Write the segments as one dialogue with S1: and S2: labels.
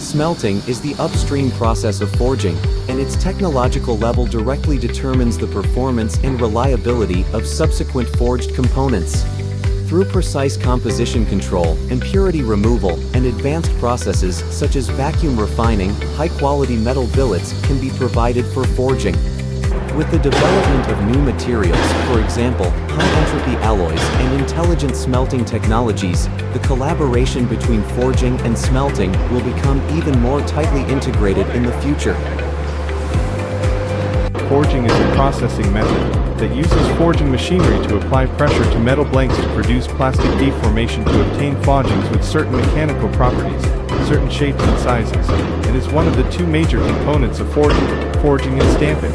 S1: Smelting is the upstream process of forging, and its technological level directly determines the performance and reliability of subsequent forged components. Through precise composition control, impurity removal, and advanced processes such as vacuum refining, high-quality metal billets can be provided for forging. With the development of new materials, for example, high-entropy alloys and intelligent smelting technologies, the collaboration between forging and smelting will become even more tightly integrated in the future.
S2: Forging is a processing method that uses forging machinery to apply pressure to metal blanks to produce plastic deformation to obtain forgings with certain mechanical properties, certain shapes and sizes, and is one of the two major components of forging and stamping.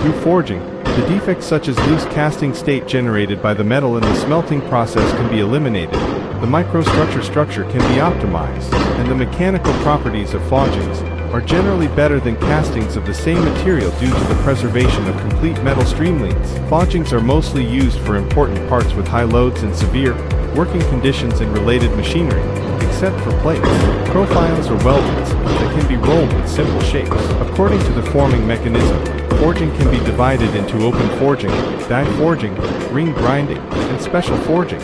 S2: Through forging, the defects such as loose casting state generated by the metal in the smelting process can be eliminated, the microstructure can be optimized, and the mechanical properties of forgings are generally better than castings of the same material due to the preservation of complete metal streamlines. Forgings are mostly used for important parts with high loads and severe working conditions in related machinery, except for plates, profiles or weldments that can be rolled with simple shapes. According to the forming mechanism, forging can be divided into open forging, die forging, ring grinding, and special forging.